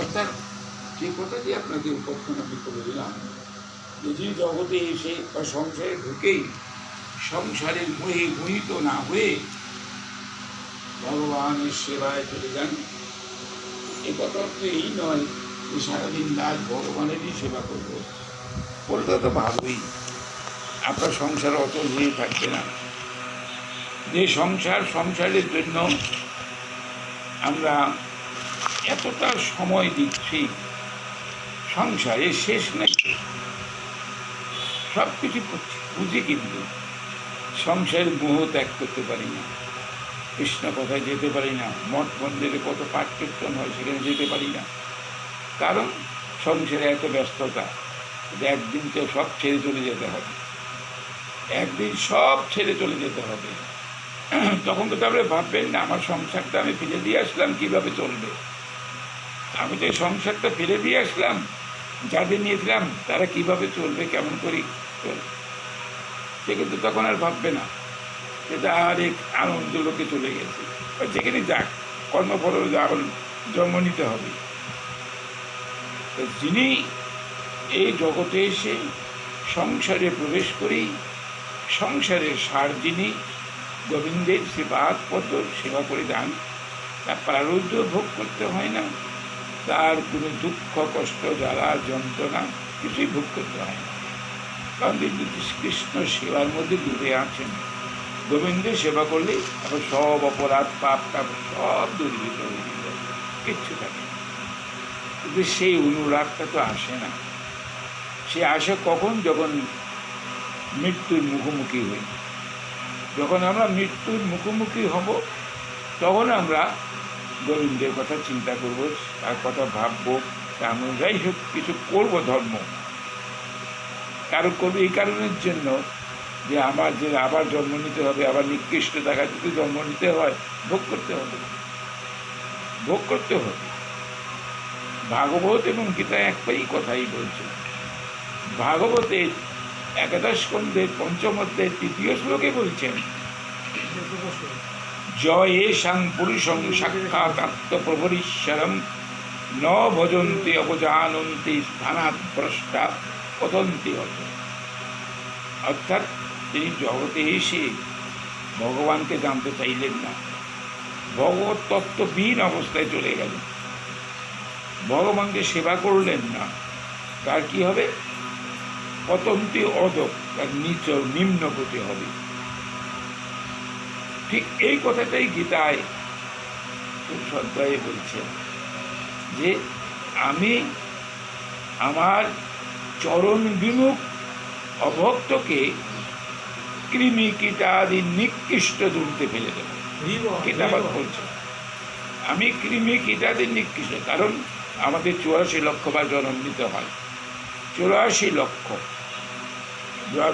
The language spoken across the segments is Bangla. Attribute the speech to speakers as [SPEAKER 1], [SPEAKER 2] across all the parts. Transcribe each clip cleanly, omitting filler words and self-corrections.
[SPEAKER 1] অর্থাৎ যে কথাটি আপনাকে কখন আমি করে দিলাম, যে জগতে এসে বা সংসারে ঢুকেই সংসারের মোহে মোহিত না হয়ে ভগবানের সেবায় চলে যান, এ কথা তো এই নয় যে সারাদিন রাত ভগবানেরই সেবা করবো, বলতে তো ভালোই আপনার সংসার অত হয়ে থাকবে না। যে সংসারের জন্য আমরা এতটা সময় দিচ্ছি, সংসারে শেষ নেই। সব কিছু বুঝি কিন্তু সংসারের মোহ ত্যাগ করতে পারি না, কৃষ্ণ কথায় যেতে পারি না, মঠ মন্দিরে কত পাঠ কীর্তন হয় সেখানে যেতে পারি না, কারণ সংসারে এত ব্যস্ততা। একদিন তো সব ছেড়ে চলে যেতে হবে, একদিন সব ছেড়ে চলে যেতে হবে। তখন তো তারপরে ভাববেন না আমার সংসারটা আমি ফিরে দিয়ে আসলাম কীভাবে চলবে। আমি তো এই সংসারটা ফিরে দিয়ে আসলাম, যাদের নিয়েছিলাম তারা কিভাবে চলবে, কেমন করে চলবে, সে কিন্তু তখন আর ভাববে না। সেটা আরেক আনন্দ লোকে চলে গেছে, যেখানে যাক কর্মফল আবার জন্ম নিতে হবে। যিনি এই জগতে এসে সংসারে প্রবেশ করেই সংসারের সার, যিনি গোবিন্দের সেবাদ পদ সেবা করে যান, তার প্রারব্ধ ভোগ করতে হয় না, তার কোনো দুঃখ কষ্ট জ্বালা যন্ত্রণা কিছুই ভোগ করতে হয় না, কারণ তিনি কৃষ্ণ সেবার মধ্যে ডুবে আছেন। গোবিন্দের সেবা করলে আবার সব অপরাধ পাপ টাপ সব দূরীভূত হয়ে যায়, কিচ্ছু থাকে না। কিন্তু সেই অনুরাগটা তো আসে না। সে আসে কখন? যখন মৃত্যুর মুখোমুখি হই। যখন আমরা মৃত্যুর মুখোমুখি হব, তখন আমরা গোবিন্দের কথা চিন্তা করব, তার কথা ভাববো, তার অনুযায়ী হোক কিছু করবো ধর্ম। কারো করবো এই কারণের জন্য যে আমার যে আবার জন্ম নিতে হবে, আবার নিকৃষ্ট দেখা যদি জন্ম নিতে হয়, ভোগ করতে হবে, ভোগ করতে হবে। ভাগবত এবং গীতা একটাই কথাই বলছে। ভাগবতের একাদশ স্কন্ধের পঞ্চম অধ্যায়ের 3য় শ্লোকে বলছেন, জয়েশাং পুরুষং সাক্ষাৎ আত্মপ্রভরীশ্বরম ন ভজন্তি অবজানন্তি স্থানাৎ ভ্রষ্টা পতন্তি হত। অর্থাৎ তিনি জগতে এসে ভগবানকে জানতে চাইলেন না, ভগবত তত্ত্ববিহীন অবস্থায় চলে গেলেন, ভগবানকে সেবা করলেন না, তার কি হবে? পতন্তি অধক, তার নিচ নিম্ন গতি হবে। ঠিক এই কথাটাই গীতায় খুব শ্রদ্ধায় বলছেন যে আমি আমার চরণ বিমুখ অভক্তকে কৃমি কীটাদি নিকৃষ্ট দূরতে ফেলে দেব। গীতাবাদ বলছে আমি কৃমি কীটাদি নিকৃষ্ট, কারণ আমাদের 84 লক্ষ বার জন্ম নিতে হয়, 84 লক্ষ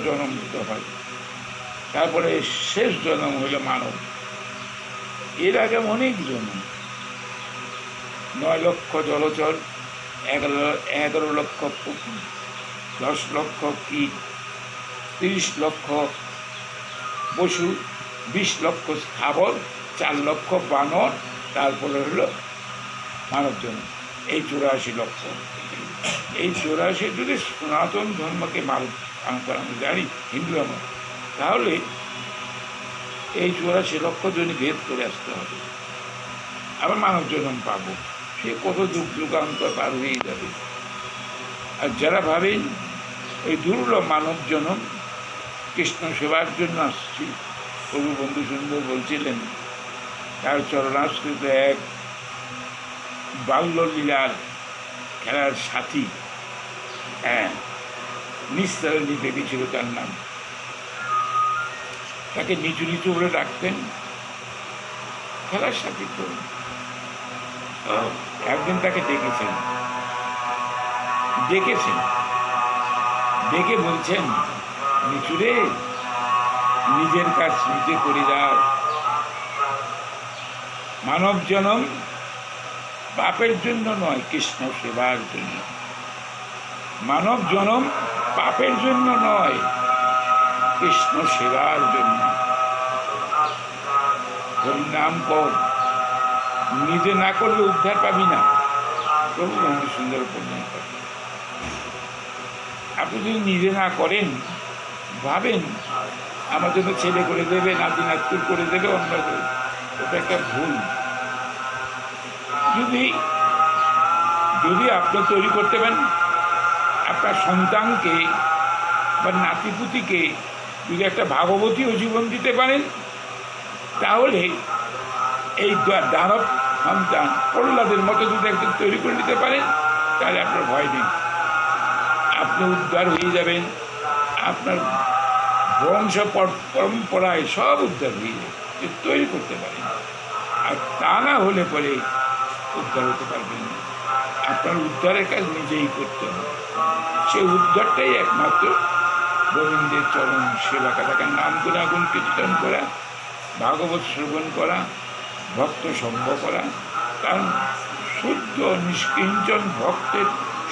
[SPEAKER 1] জন্ম নিতে হয়, তারপরে শেষ জন্ম হইল মানব। এর আগে অনেক জন্ম, 9 লক্ষ জলচর, 11 লক্ষ পশু, 10 লক্ষ কীট, 30 লক্ষ পশু, 20 লক্ষ স্থাবর, 4 লক্ষ বানর, তারপরে হলো মানব জন্ম। এই 84 লক্ষ। এই 84 যদি সনাতন ধর্মকে আমি জানি, হিন্দু ধর্ম, তাহলে এই 84 লক্ষ জনই ভেদ করে আসতে হবে, আবার মানব জন্ম পাবো। সে কত যুগ যুগান্তর পার হয়ে যাবে। আর যারা ভাবেন এই দুর্লভ মানব জন্ম কৃষ্ণ সেবার জন্য আসছি, প্রভু বন্ধু সুন্দর বলছিলেন তার চরণাশ্রিত এক বাল্যলীলার খেলার সাথী, নিস্তারিণী দেবী ছিল তার নাম, তাকে নিচু নিচু বলে ডাকতেন, খেলার সাথী তো। একদিন তাকে ডেকেছেন, ডেকে বলছেন, নিচুরে নিজের কাজ নিজে করে যাও, মানব জন্ম পাপের জন্য নয়, কৃষ্ণ সেবার জন্য। মানব জন্ম পাপের জন্য নয়, কৃষ্ণ সেবার জন্য। হরিনাম কর, নিজে না করলে উদ্ধার পাবি না, প্রভু মহাবীর সুন্দর বর্ণনা করেন। আপনি যদি নিজে না করেন, ভাবেন আমার জন্য ছেলে করে দেবে, নাতি নাতকুর করে দেবে, অন্য করে, ওটা একটা ভুল। যদি যদি আপনি তৈরি করতে পারেন, আপনার সন্তানকে বা নাতিপুতিকে যদি একটা ভাগবতীয় জীবন দিতে পারেন, তাহলে এই দানব সন্তান প্রহ্লাদের মতো যদি একজন তৈরি করে নিতে পারেন, তাহলে আপনার ভয় নেই, আপনি উদ্ধার হয়ে যাবেন। আপনার বংশ পরম্পরায় সব উদ্ধার হয়ে যাবে, যে তৈরি করতে পারেন। আর তা না হলে পরে উদ্ধার হতে পারবেন না। আপনার উদ্ধারের কাজ নিজেই করতে হবে। সেই উদ্ধারটাই একমাত্র গোবিন্দের চরণ সেবা করা, নাম গুণাগুণ কীর্তন করা, ভাগবত শ্রবণ করা, ভক্ত সঙ্গ করা। কারণ শুদ্ধ নিষ্কিঞ্চন ভক্তের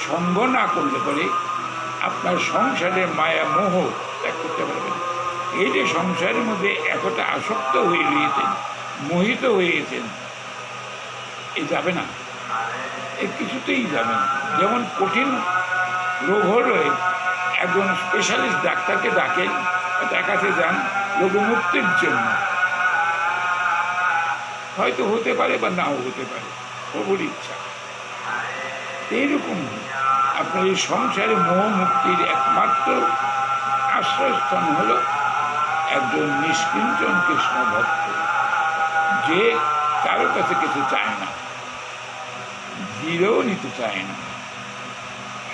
[SPEAKER 1] সঙ্গ না করলে পরে আপনার সংসারের মায়া মোহ ত্যাগ করতে পারবেন। এই যে সংসারের মধ্যে এতটা আসক্ত হয়ে রয়েছেন, মোহিত হয়ে গেছেন, এ যাবে না, এ কিছুতেই যাবে না। যেমন কঠিন রোগ হলে একজন স্পেশালিস্ট ডাক্তারকে ডাকেন, তার কাছে যান রোগমুক্তির জন্য, হয়তো হতে পারে বা নাও হতে পারে, প্রভুর ইচ্ছা। এইরকম আপনার এই সংসারে মোহ মুক্তির একমাত্র আশ্রয়স্থান হল একজন নিষ্কিঞ্চন কৃষ্ণ ভক্ত, যে কারো কাছে কিছু চায় না, দিলেও নিতে চায় না,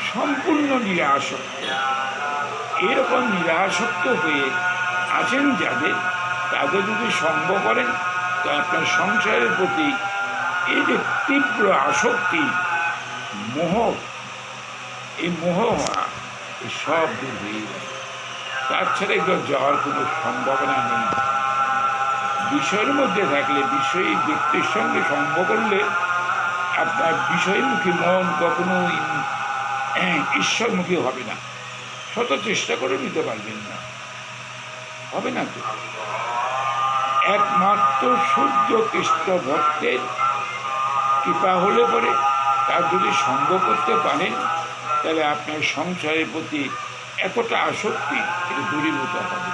[SPEAKER 1] সম্পূর্ণ নিরাসক্ত। এরকম নিরাসক্ত হয়ে আছেন যাদের, তাদের যদি সঙ্গ করেন, তো আপনার সংসারের প্রতি এই যে তীব্র আসক্তি, মোহ, এই মোহ হওয়া সব দূর হয়ে যায়। তার ছাড়া এগুলো যাওয়ার কোনো সম্ভাবনা নেই। বিষয়ের মধ্যে থাকলে, বিষয়ী ব্যক্তির সঙ্গে সঙ্গ করলে আপনার বিষয়মুখী মন কখনো ঈশ্বরমুখী হবে না। শত চেষ্টা করে নিতে পারবেন না, হবে না তো। একমাত্র শুদ্ধ কৃষ্ণ ভক্তের কৃপা হলে পরে, তার যদি সঙ্গ করতে পারেন, তাহলে আপনার সংসারের প্রতি এতটা আসক্তি এটা দূরীভূত হবে।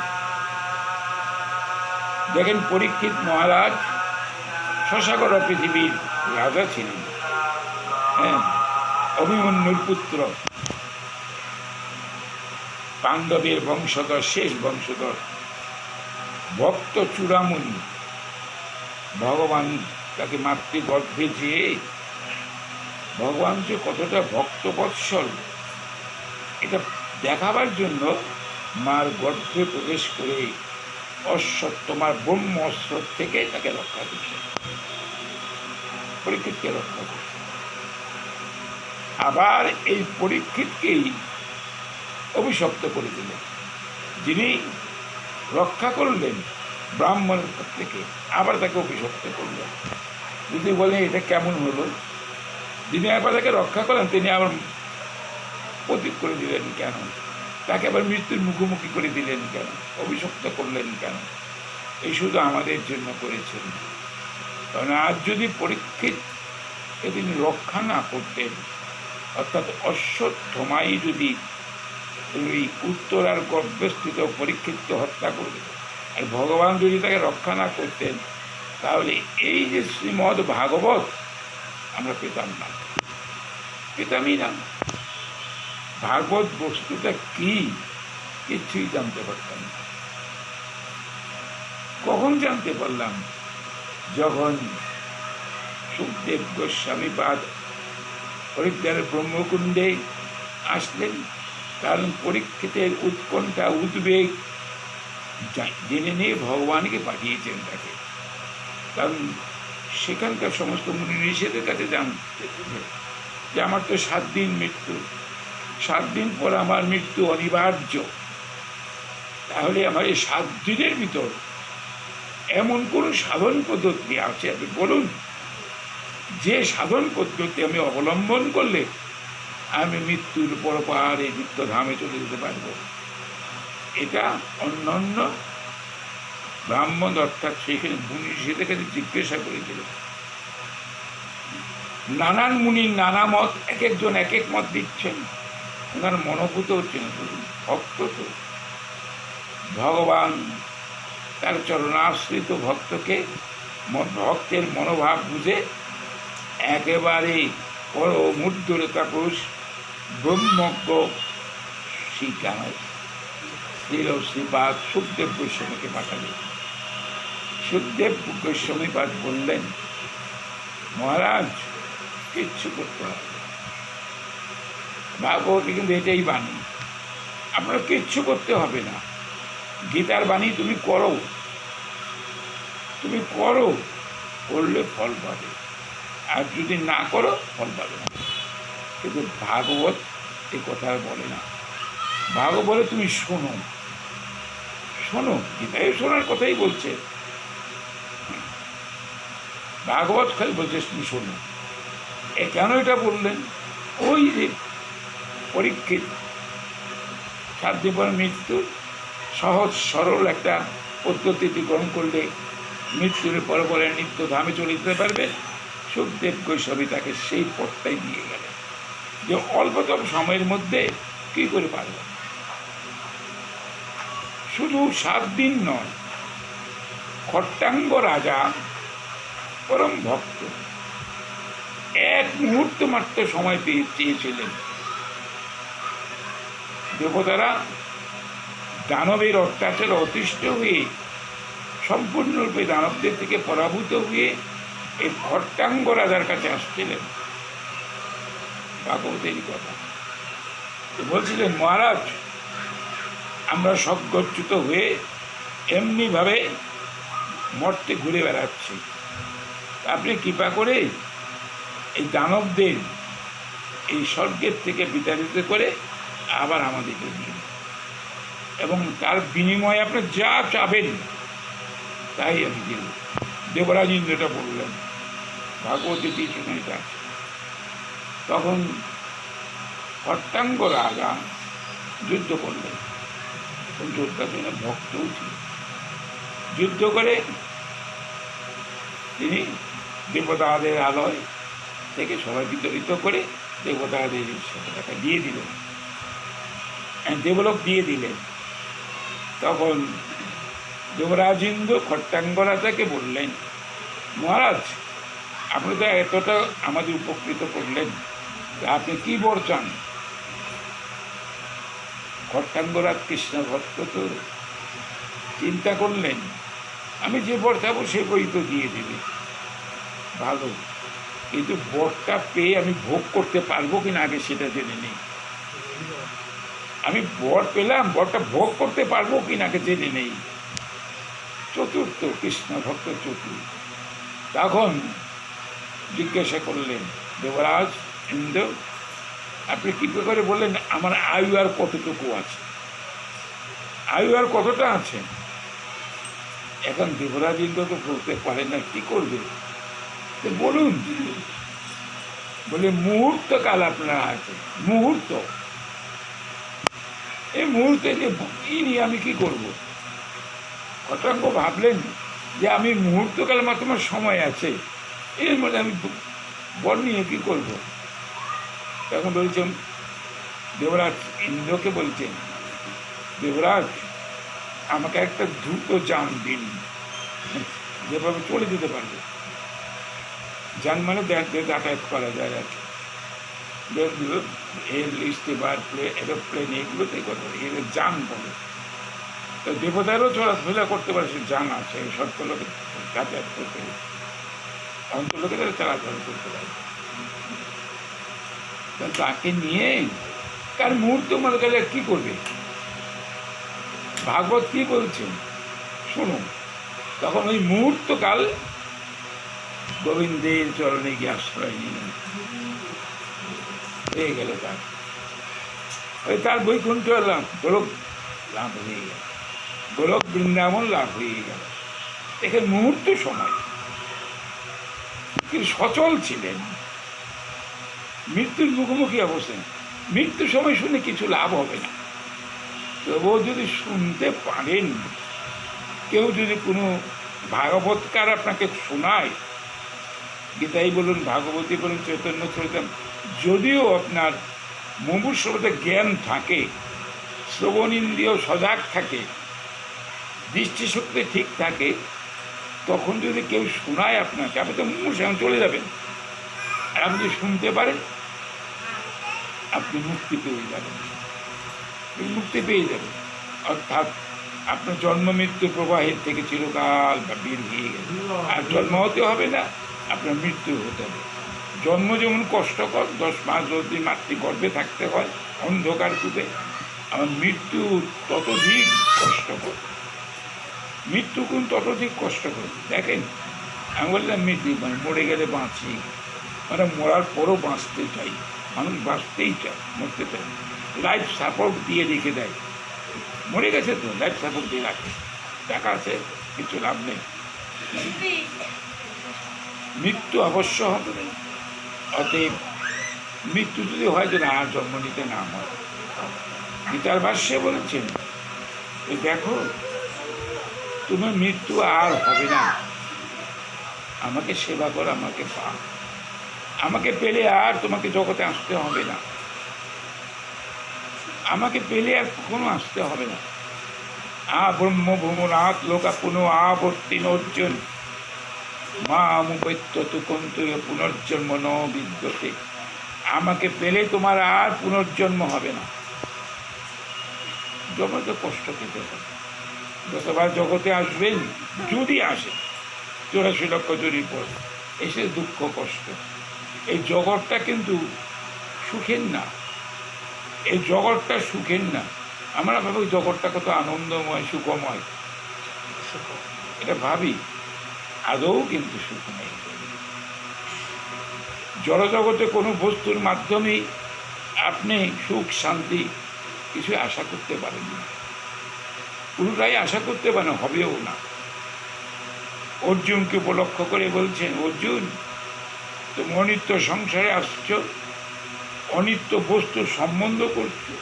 [SPEAKER 1] দেখেন পরীক্ষিত মহারাজ শশাগর পৃথিবীর রাজা ছিলেন, হ্যাঁ, অভিমন্যুর পুত্র, পাণ্ডবের বংশধর, শেষ বংশধর, ভক্ত চূড়ামণি। ভগবান তাকে মাতৃগর্ভে যেয়ে, ভগবান যে কতটা ভক্তবৎসল এটা দেখাবার জন্য মার গর্ভে প্রবেশ করে অশ্বত্থমার ব্রহ্ম অস্ত্র থেকে তাকে রক্ষা করছে, পরীক্ষিতকে রক্ষা করছে। আবার এই পরীক্ষিতকেই অভিশপ্ত করে দিলেন, যিনি রক্ষা করলেন ব্রাহ্মণের থেকে, আবার তাকে অভিশপ্ত করলেন। যদি বলেন এটা কেমন হলো, যিনি একবার তাকে রক্ষা করলেন, তিনি আবার প্রতীক করে দিলেন কেন? তাকে আবার মৃত্যুর মুখোমুখি করে দিলেন কেন? অভিশপ্ত করলেন কেন? এই শুধু আমাদের জন্য করেছেন। কারণ আজ যদি পরীক্ষিতকে তিনি রক্ষা না করতেন, অর্থাৎ অশ্বত্থমাই যদি ওই উত্তরার গর্ভস্থিত পরীক্ষিতকে হত্যা করবে, আর ভগবান যদি তাকে রক্ষা না করতেন, তাহলে এই যে শ্রীমদ্ ভাগবত আমরা পেতাম না, পেতামই না। ভাগবত বস্তুটা কি কিছুই জানতে পারতাম না। কখন জানতে পারলাম? যখন সুখদেব গোস্বামীপাদ হরিদ্বারের ব্রহ্মকুণ্ডে আসলেন, কারণ পরীক্ষিতের উৎকণ্ঠা, উদ্বেগ জেনে নিয়ে ভগবানকে পাঠিয়েছেন তাকে। কারণ সেখানকার সমস্ত মুনি ঋষিদের কাছে জানতে যে আমার তো 7 দিন মৃত্যু, 7 দিন পর আমার মৃত্যু অনিবার্য, তাহলে আমার এই 7 দিনের ভিতর এমন কোন সাধন পদ্ধতি আছে আপনি বলুন, যে সাধন পদ্ধতি আমি অবলম্বন করলে আমি মৃত্যুর পরপারে নিত্যধামে চলে যেতে পারব। এটা অন্যান্য ব্রাহ্মণ অর্থাৎ সেখানে মুনি ঋষিদের কাছে জিজ্ঞাসা করেছিল। নানান মুনির নানা মত, এক একজন এক এক মত দিচ্ছেন, ওনার মনোভূত হচ্ছে না। ভক্ত তো ভগবান তার চরণাশ্রিত ভক্তকে ভক্তের মনোভাব বুঝে একেবারে মূর্ধরেতা পুরুষ ব্রহ্মজ্ঞ শ্রীল শ্রীপাদ সুখদেব গোস্বামীকে পাঠালেন। সুখদেব গোস্বামীপাদ বললেন, মহারাজ কিচ্ছু করতে হবে, ভাগবতী কিন্তু এটাই বাণী, আপনার কিচ্ছু করতে হবে না, গীতার বাণী তুমি করো, তুমি করো, করলে ফল পাবে, আর যদি না করো ফল পাবে না। কিন্তু ভাগবত এই কথা বলে না। ভাগবত বলে তুমি শোনো, শোনো, গীতায় শোনার কথাই বলছে। ভাগবত খালি বলছে তুমি শোনো। কেন এটা বললেন? ওই যে পরীক্ষিত 7 দিন পর মৃত্যুর সহজ সরল একটা পদ্ধতিটি গ্রহণ করলে মৃত্যুর পরে পরে নিত্য ধামে চলে যেতে পারবে। সুখদেব গোস্বামী তাকে সেই পথটাই দিয়ে গেলেন যে অল্পতম সময়ের মধ্যে কী করে পারবে। শুধু 7 দিন নয়, খট্টাঙ্গ রাজা পরম ভক্ত 1 মুহূর্ত মাত্র সময় চেয়েছিলেন। দেবতারা দানবের অত্যাচারে অতিষ্ঠ হয়ে সম্পূর্ণরূপে দানবদের থেকে পরাভূত হয়ে এই খট্টাঙ্গ রাজার কাছে আসছিলেন। ভাগবতেরই কথা বলছিলেন, মহারাজ আমরা সজ্ঞচ্যুত হয়ে এমনিভাবে মর্তে ঘুরে বেড়াচ্ছি, আপনি কৃপা করে এই দানবদের এই স্বর্গের থেকে বিতাড়িত করে আবার আমাদেরকে দিন, এবং তার বিনিময়ে আপনি যা চাবেন তাই আমি দেব। দেবরাজ ইন্দ্রটা বললেন, ভাগবতী শুনে আছে। তখন খট্টাঙ্গ রাজা যুদ্ধ করলেন, যোদ্ধার জন্য ভক্তও ছিল। যুদ্ধ করে তিনি দেবতাদের আলয় থেকে সবাই বিতরিত করে দেবতাদের টাকা দিয়ে দিলেন, দেবলোক দিয়ে দিলেন। তখন দেবরাজ ইন্দ্র খট্টাঙ্গ রাজাকে বললেন, মহারাজ আপনি তো এতটা আমাদের উপকৃত করলেন, আপনি কি বর চান? খট্টাঙ্গরাজ কৃষ্ণ ভক্ত তো চিন্তা করলেন, আমি যে বর চাবো সে বই তো দিয়ে দেবে, ভালো, কিন্তু বরটা পেয়ে আমি ভোগ করতে পারবো কিনা আগে সেটা জেনে নেই। আমি বর পেলাম, বরটা ভোগ করতে পারবো কিনা আগে জেনে নেই। চতুর্থ কৃষ্ণ ভক্ত চতুর্থ তখন জিজ্ঞাসা করলেন, দেবরাজ ইন্দ্র আপনি কী করে বললেন আমার আয়ু আর কতটুকু আছে, আয়ু আর কতটা আছে? এখন দেবরাজ ইন্দ্র তো বলতে পারে না, কি করবে, তো বলুন। বলে মুহূর্তকাল আপনার আছে, মুহূর্ত, এই মুহূর্তে যে নিয়ে আমি কি করব? খট্টাঙ্গ ভাবলেন যে আমি মুহূর্তকাল মাত্র আমার সময় আছে, এর মধ্যে আমি বর নিয়ে কী করবো? তখন বলছেন দেবরাজ ইন্দ্রকে বলছেন, দেবরাজ আমাকে একটা দ্রুত যান দিন, যেভাবে চলে যেতে পারবে। যান মানে যাতায়াত করা যায় আর কি, এর লিস্টে বা এরোপ্লেন এগুলোতে এদের যান বলে। তো দেবতারও চলাফেরা করতে পারে, সে যান আছে, সত্যলোকে যাতায়াত করতে পারে, অন্তর্লোকে তারা চলাচল করতে পারে। তাকে নিয়ে কার মুহূর্ত মনে গেলে কী করবে? ভাগবত কি বলছেন শুনুন। তখন ওই মুহূর্তকাল গোবিন্দের চরণে গিয়ে আশ্রয় নিলেন, হয়ে গেল তার, ওই তার বৈকুণ্ঠ লাভ, গোলক লাভ হয়ে গেল, গোলক বৃন্দাবন লাভ হয়ে গেল। এখানে মুহূর্ত সময় কিন্তু সচল ছিলেন, মৃত্যুর মুখোমুখি অবস্থায়। মৃত্যুর সময় শুনে কিছু লাভ হবে না, তবুও যদি শুনতে পারেন, কেউ যদি কোনো ভাগবতকার আপনাকে শোনায়, গীতাই বলুন, ভাগবতী বলুন, চৈতন্য চরিতম, যদিও আপনার মুমূর্ষুতে জ্ঞান থাকে, শ্রবণ ইন্দ্রিয় সজাগ থাকে, দৃষ্টিশক্তি ঠিক থাকে, তখন যদি কেউ শোনায় আপনাকে, আপনি তো মুমূর্ষু চলে যাবেন, আর আপনি যদি শুনতে পারেন আপনি মুক্তি পেয়ে যাবেন, মুক্তি পেয়ে যাবেন। অর্থাৎ আপনার জন্ম মৃত্যু প্রবাহের থেকে চিরকাল বের হয়ে গেল, আর জন্ম হতে হবে না, আপনার মৃত্যু হতে হবে। জন্ম যেমন কষ্টকর, 10 মাস 10 দিন মাতৃগর্ভে থাকতে হয় অন্ধকার কূপে, আমার মৃত্যু ততোধিক কষ্টকর, মৃত্যু কোন ততোধিক কষ্টকর। দেখেন, আমি বললাম মৃত্যু মানে মরে গেলে বাঁচি, মানে মরার পরও বাঁচতে চাই, মানুষ বাঁচতেই চায়, মরতে চায়, লাইফ সাপোর্ট দিয়ে রেখে দেয়। মরে গেছে তো লাইফ সাপোর্ট দিয়ে রাখে, টাকা আছে, কিছু লাভ নেই, মৃত্যু অবশ্য হবে। অতএব মৃত্যু যদি হয় যে না জন্ম নিতে না হয়, গীতার ভাষ্যে বলেছেন দেখো তোমার মৃত্যু আর হবে না, আমাকে সেবা কর, আমাকে পা, আমাকে পেলে আর তোমাকে জগতে আসতে হবে না, আমাকে পেলে আর কখনো আসতে হবে না। ব্রহ্ম ভ্রমণাৎ লোকা পুনঃ আবর্তিন অর্জুন মামুপৈত্য কন্তু পুনর্জন্ম ন বিদ্যতে, আমাকে পেলে তোমার আর পুনর্জন্ম হবে না। জগতে কষ্ট পেতে হবে, যতবার জগতে আসবেন, যদি আসে 84 লক্ষ জনের পর এসে দুঃখ কষ্ট, এই জগৎটা কিন্তু সুখের না, এই জগৎটা সুখের না। আমরা ভাবি জগৎটা কত আনন্দময় সুখময়, এটা ভাবি, আদৌ কিন্তু সুখ নেই। জড়জগতে কোনো বস্তুর মাধ্যমেই আপনি সুখ শান্তি কিছু আশা করতে পারেন না, পুরোটাই আশা করতে পারেন, হবেও না। অর্জুনকে উপলক্ষ করে বলছেন, অর্জুন তুমি অনিত্য সংসারে আসছ, অনিত্য বস্তু সম্বন্ধ করছো,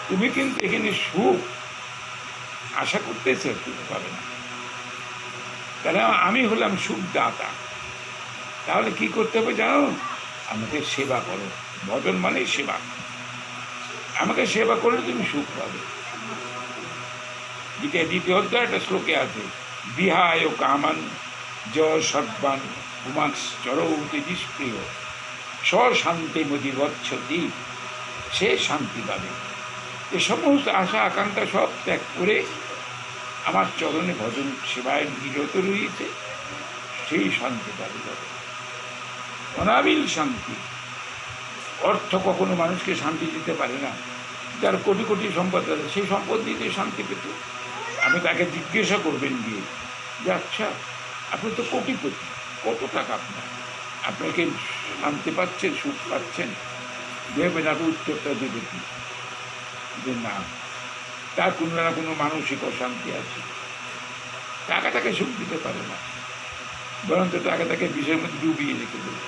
[SPEAKER 1] তুমি কিন্তু এখানে সুখ আশা করতেছ, সুখ পাবে না। তাহলে আমি হলাম সুখদাতা, তাহলে কি করতে হবে জানো, আমাকে সেবা করো, ভজন মানে সেবা, আমাকে সেবা করলে তুমি সুখ পাবে। দ্বিতীয় অধ্যায় একটা শ্লোকে আছে, বিহায় কামান জ সর্বান উমাস চরৌতি নিষ্প্রিয় শান্তি মতি গচ্ছতি, সে শান্তি পাবে। এ সমস্ত আশা আকাঙ্ক্ষা সব ত্যাগ করে আমার চরণে ভজন সেবায় নিরত রয়েছে, সেই শান্তি পাবে। অনাবিল শান্তি। অর্থ কখনো মানুষকে শান্তি দিতে পারে না, যার কোটি কোটি সম্পদ আছে সেই সম্পদ দিতে শান্তি পেত। আমি তাকে জিজ্ঞাসা করবেন গিয়ে যে আচ্ছা আপনি তো কোটিপতি, কত টাকা আপনার, আপনাকে শান্তি পাচ্ছেন, সুখ পাচ্ছেন, দেবেন, আপনি উত্তরটা দেবেন যে না, তার কোনো না কোনো মানসিক অশান্তি আছে, টাকা তাকে সুখ দিতে পারে না, বরঞ্চ টাকা তাকে বিষয়ের মধ্যে ডুবিয়ে রেখে দেবে।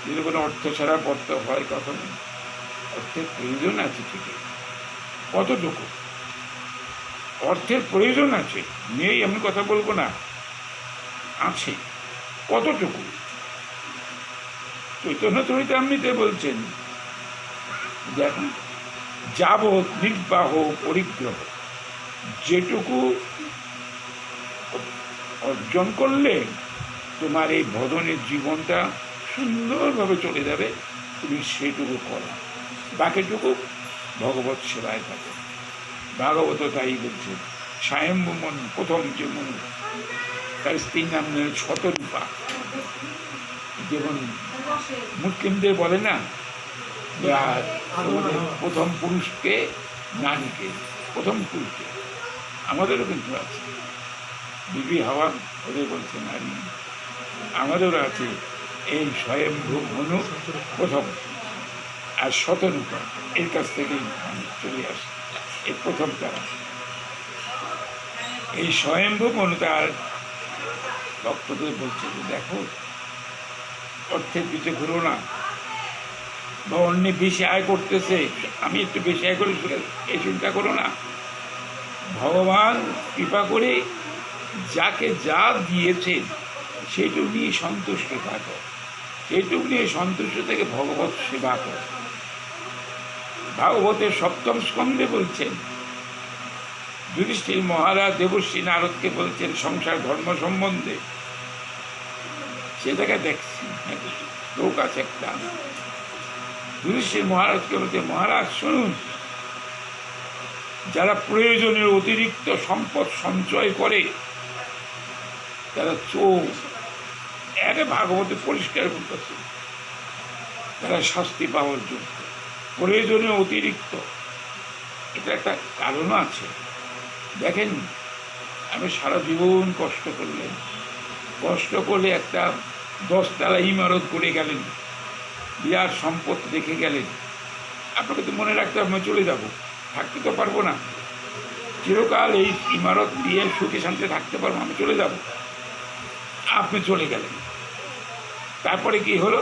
[SPEAKER 1] যদি কোনো অর্থ ছাড়া পড়তে হয়, কখনো অর্থের প্রয়োজন আছে ঠিকই, কতটুকু অর্থের প্রয়োজন আছে, নেই আমি কথা বলবো না, আছে কতটুকু। চৈতন্য চরিতামৃতে বলছেন দেখুন, যাবৎ নির্বাহ পরিগ্রহ, যেটুকু অর্জন করলে তোমার এই ভজনের জীবনটা সুন্দরভাবে চলে যাবে, তুমি সেটুকু করো, বাকিটুকু ভগবত সেবায় থাকো। ভাগবত তাই বলছে, স্বয়ম্ভু মনু, প্রথম যে মনু, তার স্ত্রীর নাম শতরূপা, যেমন মুসলিমদের বলে না প্রথম পুরুষকে নারীকে, প্রথম পুরুষকে, আমাদেরও কিন্তু আছে, বিবি হাওয়া ওদের বলছে নারী, আমাদেরও আছে এই স্বয়ম্ভু মনু প্রথম, আর শতরূপা এর কাছ থেকেই চলে আসে, এই প্রথম তারা। এই স্বয়ম্ভু মনু তার ভক্তদের বলছে যে দেখো, অর্থের পিছিয়ে ঘুরো না, বা অন্য বেশি আয় করতেছে আমি একটু বেশি আয় করে এই চিন্তা করো না, ভগবান কৃপা করে যাকে যা দিয়েছে সেইটুকু নিয়ে সন্তুষ্ট থাকো, সেইটুকু নিয়ে সন্তুষ্ট থেকে ভগবত সেবা করো। ভাগবতের সপ্তম স্কন্ধে বলছেন, যুধিষ্ঠির মহারাজ দেবশ্রী নারদকে বলছেন সংসার ধর্ম সম্বন্ধে। সেটাকে দেখছি লোক আছে একটা, যুধিষ্ঠির মহারাজকে বলছে, মহারাজ শুনুন, যারা প্রয়োজনের অতিরিক্ত সম্পদ সঞ্চয় করে তারা চোর। একে ভাগবতে পরিষ্কার করতেছে, তারা শাস্তি পাওয়ার যোগ্য। প্রয়োজনীয় অতিরিক্ত, এটা একটা কারণও আছে। দেখেন, আমি সারা জীবন কষ্ট করলে একটা 10 তলা ইমারত করে গেলেন, বিরাট সম্পদ রেখে গেলেন। আপনাকে তো মনে রাখতে হবে, আমি চলে যাব, থাকতে তো পারবো না, চিরকাল এই ইমারত দিয়ে সুখে শান্তি থাকতে পারবো, আমি চলে যাব। আপনি চলে গেলেন, তারপরে কি হলো?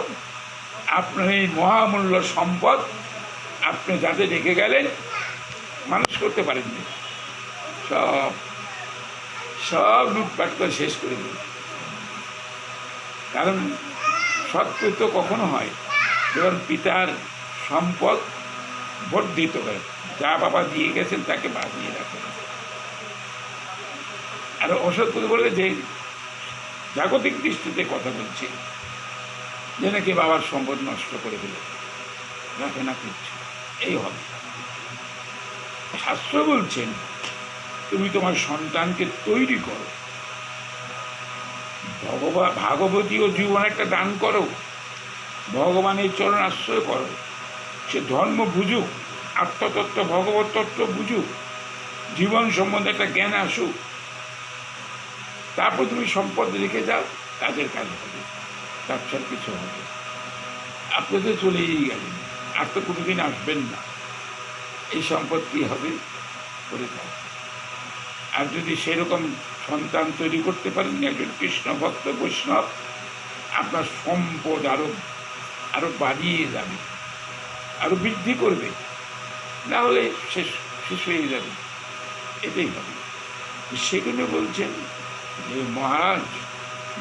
[SPEAKER 1] আপনার এই মহামূল্য সম্পদ আপনি যাতে রেখে গেলেন মানুষ করতে পারেননি, সব সব লুটপাট করে শেষ করে দিল। কারণ সৎপুত্র কখনো হয় যখন পিতার সম্পদ বর্ধিত করে, যা বাবা দিয়ে গেছেন তাকে বাঁচিয়ে রাখে। আর অসৎপুত্র বলে যে জাগতিক দৃষ্টিতে কথা বলছি, যে নাকি বাবার সম্পদ নষ্ট করে দিল, রাখে না কিছু, এই হবে। শাস্ত্র বলছেন, তুমি তোমার সন্তানকে তৈরি করো, ভাগবতীয় জীবন একটা দান করো, ভগবানের চরণ আশ্রয় করো। সে ধর্ম বুঝুক, আত্মতত্ত্ব ভগবত তত্ত্ব বুঝুক, জীবন সম্বন্ধে একটা জ্ঞান আসুক, তারপর তুমি সম্পদ রেখে যাও, কাজের কাজ হবে, ব্যবসার কিছু হবে। আপনি তো চলেই গেলেন, আর তো কোনোদিন আসবেন না, এই সম্পদ কী হবে করে থাক। আর যদি সেরকম সন্তান তৈরি করতে পারেন, একজন কৃষ্ণ ভক্ত বৈষ্ণব, আপনার সম্পদ আরো বাড়িয়ে যাবে, আরো বৃদ্ধি করবে, না হলে শেষ হয়ে যাবে, এটাই হবে। সেখানে বলছেন যে মহারাজ,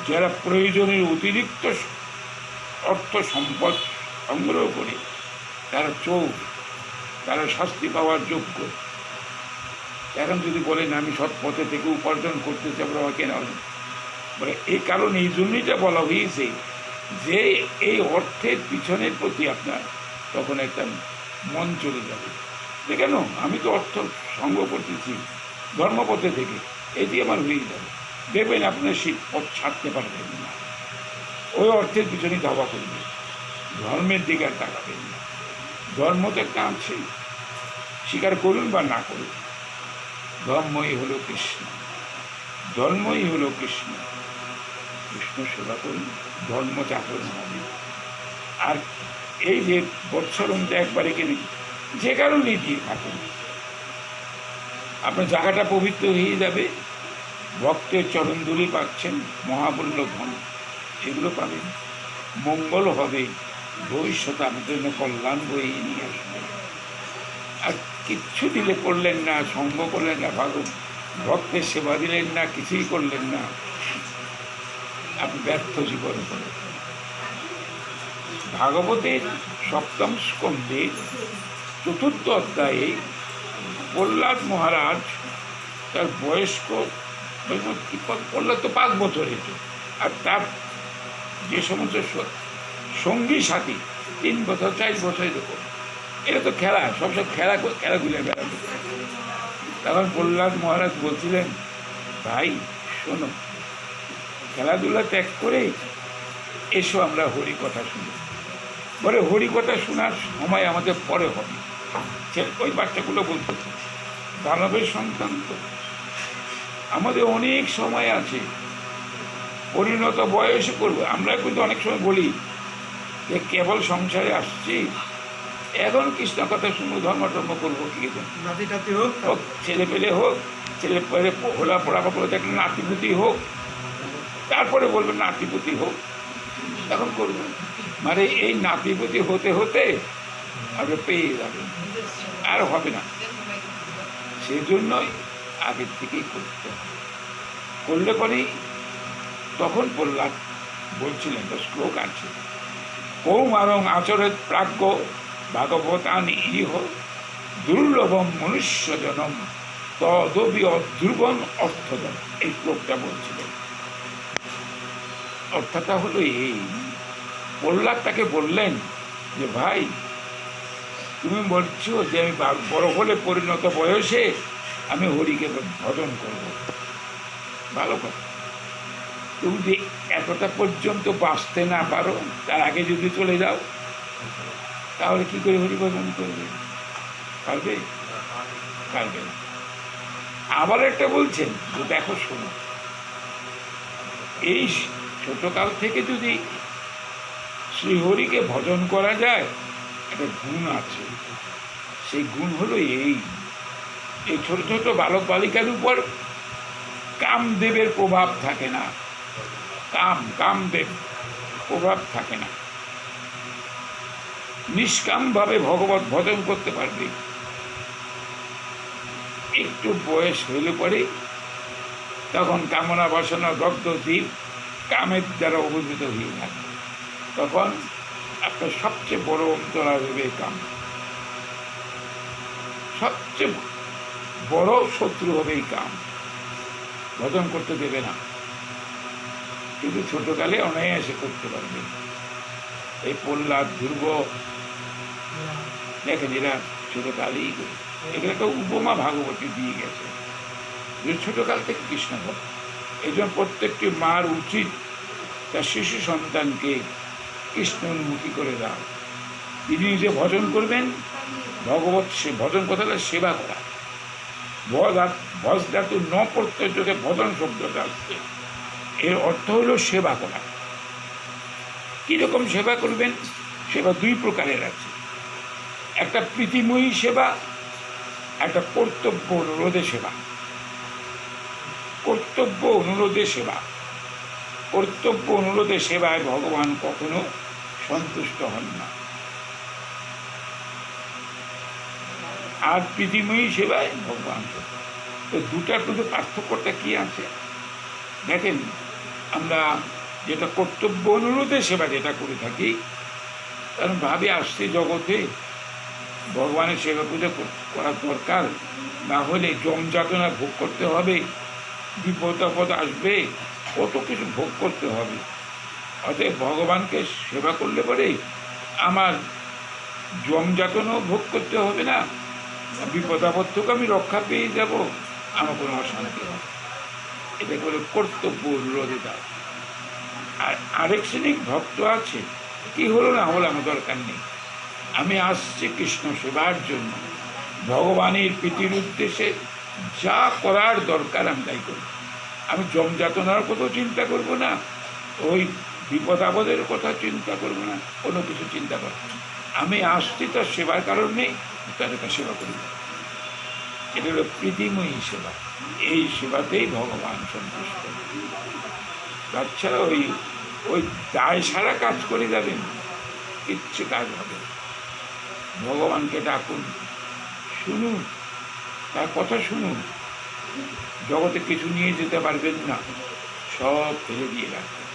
[SPEAKER 1] যারা প্রয়োজনের অতিরিক্ত অর্থ সম্পদ সংগ্রহ করে তারা চোর, তারা শাস্তি পাওয়ার যোগ্য। এখন যদি বলেন আমি সৎ পথে থেকে উপার্জন করতে চাই, কেন বলে এই কারণে, এই জন্যইটা বলা হয়েছে যে এই অর্থের পিছনের প্রতি আপনার তখন একটা মন চলে যাবে, যে কেন আমি তো অর্থ সংগ্রহ করতেছি ধর্মপথে থেকে, এটি আমার হয়ে যাবে। দেখবেন আপনার সেই পথ ছাড়তে পারবেন না, ওই অর্থের পিছনে ধাবা করবে, ধর্মের দিকে আর তাকাবেন না। ধর্ম তো একটা আছে, স্বীকার করুন বা না করুন, ধর্মই হলো কৃষ্ণ, ধর্মই হলো কৃষ্ণ। কৃষ্ণ সেবা করুন, ধর্ম চাচরণ হবে। আর এই যে বৎসরণটা একবারে কিনে যে কারণেই দিয়ে থাকুন, আপনার জায়গাটা পবিত্র হয়ে যাবে, ভক্তের চরণধুলি পাচ্ছেন, মহামূল্য ধন এগুলো পাবেন, মঙ্গল হবে, ভবিষ্যতে আমাদের জন্য কল্যাণ বয়ে নিয়ে আসবে। আর কিচ্ছু দিলে করলেন না, সঙ্গ করলেন না, ভক্তের সেবা দিলেন না, কিছুই করলেন না, আপনি ব্যর্থ জীবন করেন। ভাগবতের সপ্তম স্কন্ধে 4th অধ্যায়ে প্রহ্লাদ মহারাজ, তার বয়স্ক প্রহ্লাদ তো 5 বছরের, আর তার যে সমস্ত সঙ্গী সাথী 3 বছর 4 বছর এরকম, এটা তো খেলা, সব খেলাগুলো বেড়াবে। তখন প্রহ্লাদ মহারাজ বলছিলেন, ভাই শোনো, খেলাধুলা ত্যাগ করে এসো আমরা হরিকথা শুনি। বলে হরিকথা শোনার সময় আমাদের পরে হবে। ওই বাচ্চাগুলো বলতেছে, দানবের সন্তান তো, আমাদের অনেক সময় আছে, পরিণত বয়সে করবো। আমরা কিন্তু অনেক সময় বলি যে কেবল সংসারে আসছি, এখন কৃষ্ণ কথা শুনবো, ধর্ম করবো, কি হোক, ছেলে পেলে হোক, ছেলে পেলে হোলা পড়াবা করে দেখলে নাতিপুতি হোক, তারপরে বলবেন নাতিপুতি হোক, তখন করবেন। মানে এই নাতিপুতি হতে হতে আপনি পেয়ে যাবেন, আর হবে না। সেই জন্যই আগের থেকেই করতে হবে, করলে পরেই তখন প্রহ্লাদ বলছিলেন, তো শ্লোক আছে, কৌমারং আচরেত প্রাজ্ঞ ভাগবতানি ইহ দুর্লভম মনুষ্য জনম তদবি অধ্রুবন অর্থদম। এই শ্লোকটা বলছিলেন। অর্থটা হলো এই, প্রহ্লাদ তাকে বললেন যে ভাই, তুমি বলছো যে আমি বড় হলে পরিণত বয়সে আমি হরিকে ভজন করব, ভালো কথা। তুমি যদি এতটা পর্যন্ত বাঁচতে না পারো, তার আগে যদি চলে যাও, তাহলে কি করে হরি ভজন করবে? পারবে? পারবে না। আবার একটা বলছেন যে দেখো, শোনো, এই ছোটকাল থেকে যদি শ্রীহরিকে ভজন করা যায়, একটা গুণ আছে। সেই গুণ হলো এই ছোট ছোট বালক বালিকার উপর কামদেবের প্রভাব থাকে না, কামদেব প্রভাব থাকে না। নিষ্কামভাবে ভগবত ভজন করতে পারবে। একটু বয়স হইলে পরে তখন কামনা বাসনা দগ্ধ দ্বীপ কামের দ্বারা অভিভূত হয়ে থাকে। তখন আপনার সবচেয়ে বড় অন্তরা হবে কাম, সবচেয়ে বড় শত্রু হবে এই কাম, ভজন করতে দেবে না। কিন্তু ছোটকালে অনায়াসে করতে পারবে। এই প্রহ্লাদ, ধ্রুব, দেখেন এরা ছোটকালেই করে। এগুলো একটা উপমা ভাগবতী দিয়ে গেছে যে ছোটকাল থেকে কৃষ্ণ ভক্ত। এই জন্য প্রত্যেকটি মার উচিত তার শিশু সন্তানকে কৃষ্ণোন্মুখী করে দাও। তিনি নিজে ভজন করবেন, ভগবত সে ভজন কথা হলে সেবা করা। ভজ ধাতু ন প্রত্যয় যোগে ভজন শব্দটা আসছে, এর অর্থ হলো সেবা করা। কীরকম সেবা করবেন? সেবা দুই প্রকারের আছে, একটা প্রীতিময়ী সেবা, একটা কর্তব্য অনুরোধে সেবা। কর্তব্য অনুরোধে সেবা, কর্তব্য অনুরোধে সেবায় ভগবান কখনো সন্তুষ্ট হন না। আর প্রীতিময়ী সেবায় ভগবান। তো দুটার মধ্যে পার্থক্যটা কি আছে দেখেন। আমরা যেটা কর্তব্য অনুরোধে সেবা যেটা করে থাকি, কারণ ভাবে আসছে জগতে ভগবানের সেবা পূজা করা দরকার, না হলে জমযাতনা ভোগ করতে হবে, বিপদ আপদ আসবে, কত কিছু ভোগ করতে হবে। অতএব ভগবানকে সেবা করলে পরে আমার জমযাতনাও ভোগ করতে হবে না, বিপদ আপদ থেকে আমি রক্ষা পেয়ে যাব, আমার কোনো অশান্তি হবে। এটা করে কর্তব্য অনুরোধে দাও। আর আরেক শ্রেণীর ভক্ত আছে, কি হলো না হলো আমার দরকার নেই, আমি আসছি কৃষ্ণ সেবার জন্য, ভগবানের প্রীতির উদ্দেশ্যে যা করার দরকার আমি তাই করব। আমি জমযাতনার কথা চিন্তা করব না, ওই বিপদ আপদের কথা চিন্তা করব না, কোনো কিছু চিন্তা করব না। আমি আসছি তার সেবার কারণে, তাদের সেবা করব। এটা হলো প্রীতিময়ী সেবা। এই সেবাতেই ভগবান সন্তুষ্ট। তাছাড়া ওই দায় সারা কাজ করে যাবেন, কিচ্ছু কাজ হবে। ভগবানকে ডাকুন, শুনুন, তার কথা শুনুন। জগতে কিছু নিয়ে যেতে পারবেন না, সব ফেলে দিয়ে রাখবেন,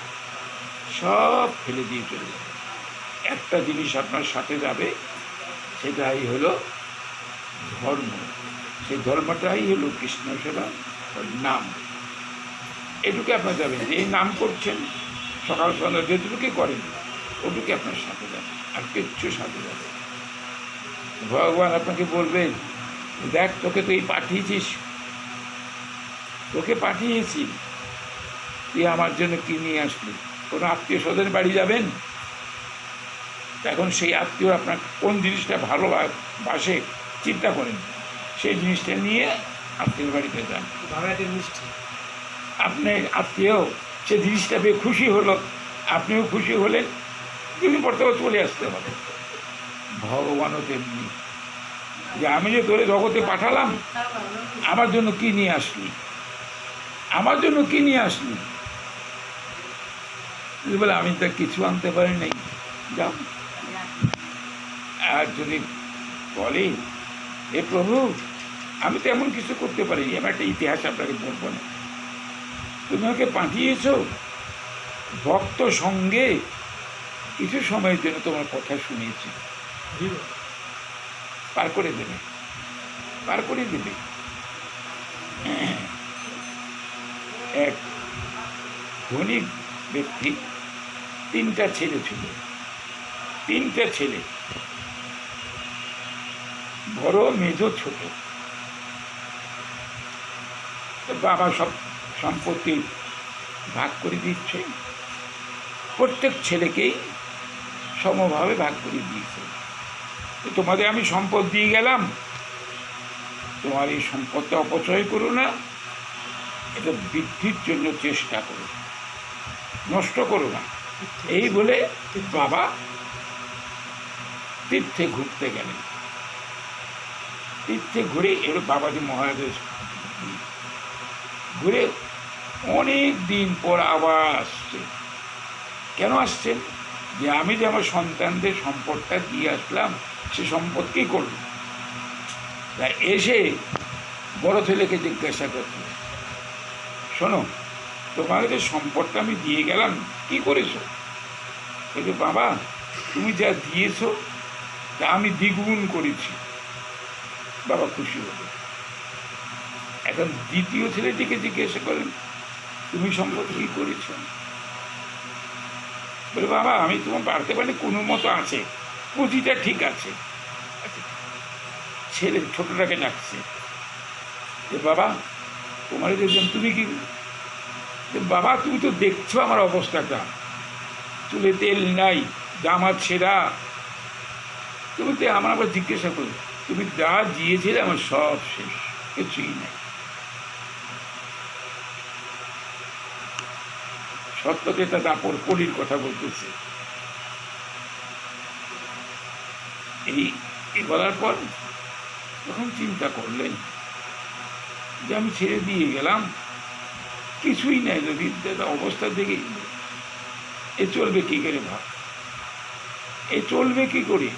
[SPEAKER 1] সব ফেলে দিয়ে চলে যাবে। একটা জিনিস আপনার সাথে যাবে, সেটাই হলো ধর্ম। সেই ধর্মটাই হলো কৃষ্ণ সেবা, নাম। এটুকু আপনার যাবেন, যে এই নাম করছেন সকাল সন্ধ্যা যেটুকু করেন, ওটুকু আপনার সাথে যাবে, আর কিচ্ছু সাথে যাবে। ভগবান আপনাকে বলবেন, দেখ তোকে তুই পাঠিয়েছিস, তোকে পাঠিয়েছি, তুই আমার জন্য কি নিয়ে আসলি? কোনো আত্মীয় স্বজন বাড়ি যাবেন, এখন সেই আত্মীয় আপনার কোন জিনিসটা ভালোবাসে চিন্তা করেন, সেই জিনিসটা নিয়ে আত্মীয় বাড়িতে যান। আপনি আত্মীয় সে জিনিসটা পেয়ে খুশি হলো, আপনিও খুশি হলেন, তুমি বর্তমানে চলে আসতে হবে। ভগবানও তেমনি, যে আমি যে তোরে জগতে পাঠালাম, আমার জন্য কি নিয়ে আসলি, আমার জন্য কি নিয়ে আসলি? বলে আমি তা কিছু আনতে পারি নাই, যাও। আর যদি বলে, এ প্রভু আমি তো এমন কিছু করতে পারিনি, আমি একটা ইতিহাস আপনাকে বলবো না, তুমি আমাকে পাঠিয়েছ, ভক্ত সঙ্গে কিছু সময়ের জন্য তোমার কথা শুনেছি, পার করে দেবে, পার করে দেবে। এক ধনী ব্যক্তি, 3টা ছেলে ছিল, 3টা ছেলে, বড়, মেজো, ছোট। বাবা সব সম্পত্তি ভাগ করে দিচ্ছে, প্রত্যেক ছেলেকেই সমভাবে ভাগ করে দিয়েছে। তোমাদের আমি সম্পদ দিয়ে গেলাম, তোমার এই সম্পদটা অপচয় করো না, এটা বৃদ্ধির জন্য চেষ্টা করো, নষ্ট করো না। এই বলে বাবা তীর্থে ঘুরতে গেলেন। তীর্থে ঘুরে এর বাবাজি মহারাজ ঘুরে অনেক দিন পর আবার আসছে। কেন আসছেন? যে আমি যে আমার সন্তানদের সম্পদটা দিয়ে আসলাম, সে সম্পদ কী করল? তা এসে বড় ছেলেকে জিজ্ঞাসা করছে, শোনো, তোমাকে যে সম্পদটা আমি দিয়ে গেলাম, কি করেছো? বলছে, বাবা তুমি যা দিয়েছো তা আমি দ্বিগুণ করেছি। বাবা খুশি হলো। এখন দ্বিতীয় ছেলেটিকে জিজ্ঞাসা করেন, তুমি সম্পদ কি করেছ? বলে, বাবা আমি তোমার বাড়তে পারি কোনো মতো আছে, পুঁজিটা ঠিক আছে। ছেলে ছোটটাকে ডাকছে, যে বাবা তোমার দেখলাম তুমি কি, বাবা তুমি তো দেখছো আমার অবস্থাটা, চুলে তেল নাই, জামা ছেঁড়া, তুমি তো আমার আবার জিজ্ঞাসা করি, তুমি যা দিয়েছিলে আমার সব শেষ, কিছুই নাই। সত্যকে তা দাপর কলির কথা বলতেছে। এই বলার পর তখন চিন্তা করলেন যে আমি ছেড়ে দিয়ে গেলাম, কিছুই নাই, যদি অবস্থা দেখে এ চলবে কি করে? ভাব, এ চলবে কি করে?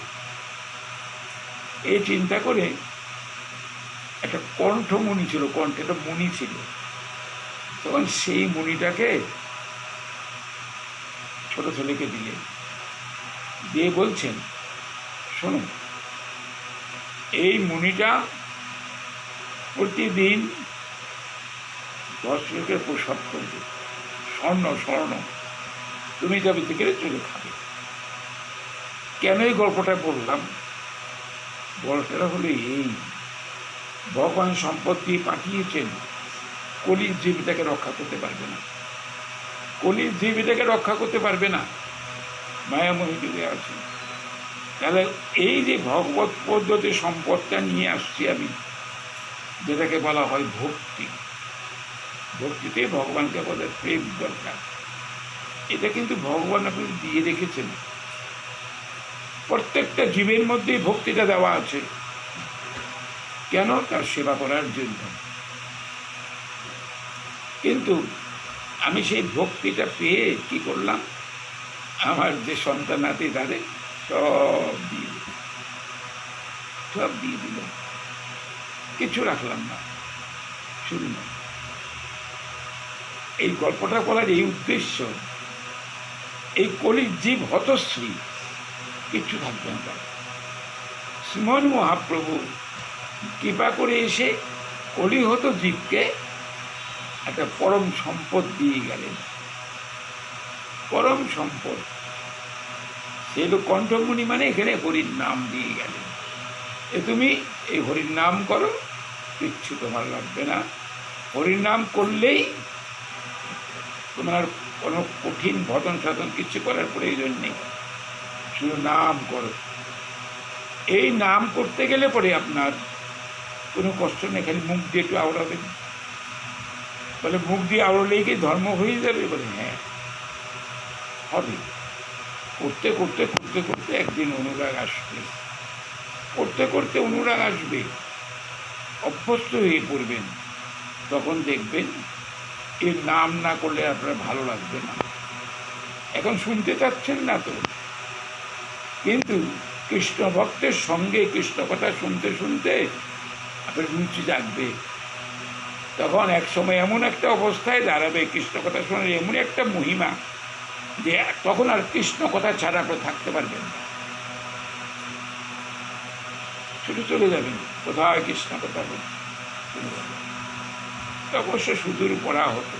[SPEAKER 1] এই চিন্তা করে একটা কণ্ঠমণি ছিল, কণ্ঠে একটা মণি ছিল, তখন সেই মণিটাকে ছোট ছেলেকে দিলেন, দিয়ে বলছেন, শোনো, এই মণিটা প্রতিদিন 10 লোকের প্রসাদ করবে, স্বর্ণ স্বর্ণ, তুমি যাবে থেকে চলে খাবে। কেন এই গল্পটা বললাম? গল্পটা হলো এই, ভগবান সম্পদ দিয়ে পাঠিয়েছেন, কলির জীবিতাকে রক্ষা করতে পারবে না, কলির জীবিতাকে রক্ষা করতে পারবে না, মায়ামোহে ডুবে আছে। তাহলে এই যে ভগবত পদ্ধতি সম্পদটা নিয়ে আসছি আমি, যেটাকে বলা হয় ভক্তি, ভক্তিতে ভগবানকে বলে প্রেম দরকার, এটা কিন্তু ভগবান আপনি দিয়ে রেখেছেন, প্রত্যেকটা জীবের মধ্যেই ভক্তিটা দেওয়া আছে। কেন? তার সেবা করার জন্য। কিন্তু আমি সেই ভক্তিটা পেয়ে কি করলাম? আমার যে সন্তান আছে তাদের সব দিয়ে দিল, কিছু রাখলাম না, শূন্য। এই গল্পটা বলার এই উদ্দেশ্য, এই কলির জীব হতশ্রী, কিচ্ছু থাকবে না। শ্রীমন মহাপ্রভু কৃপা করে এসে কলিহত জীবকে একটা পরম সম্পদ দিয়ে গেলেন, পরম সম্পদ। সেই লোক কণ্ঠমণি, মানে এখানে হরির নাম দিয়ে গেলেন, এ তুমি এই হরির নাম করো, কিচ্ছু তোমার লাগবে না, হরির নাম করলেই তোমার কোনো কঠিন ভজন সাধন কিছু করার প্রয়োজন নেই, শুধু নাম করো। এই নাম করতে গেলে পরে আপনার কোনো কষ্ট নেই, খালি মুখ দিয়ে একটু আওড়াবেন। বলে, মুখ দিয়ে আওড়ালেই কি ধর্ম হয়ে যাবে? বলে, হ্যাঁ হবে। করতে করতে করতে করতে একদিন অনুরাগ আসবে, করতে করতে অনুরাগ আসবে, অভ্যস্ত হয়ে পড়বেন, তখন দেখবেন এর নাম না করলে আপনার ভালো লাগবে না। এখন শুনতে চাচ্ছেন না তো, কিন্তু কৃষ্ণ ভক্তের সঙ্গে কৃষ্ণ কথা শুনতে শুনতে আপনার রুচি জাগবে। তখন এক সময় এমন একটা অবস্থায় দাঁড়াবে, কৃষ্ণ কথা শোনার এমন একটা মহিমা যে তখন আর কৃষ্ণ কথা ছাড়া আপনি থাকতে পারবেন না, ছুটে চলে যাবেন কোথায় কৃষ্ণ কথা বলতে। অবশ্য সুদূর পড়া হতো,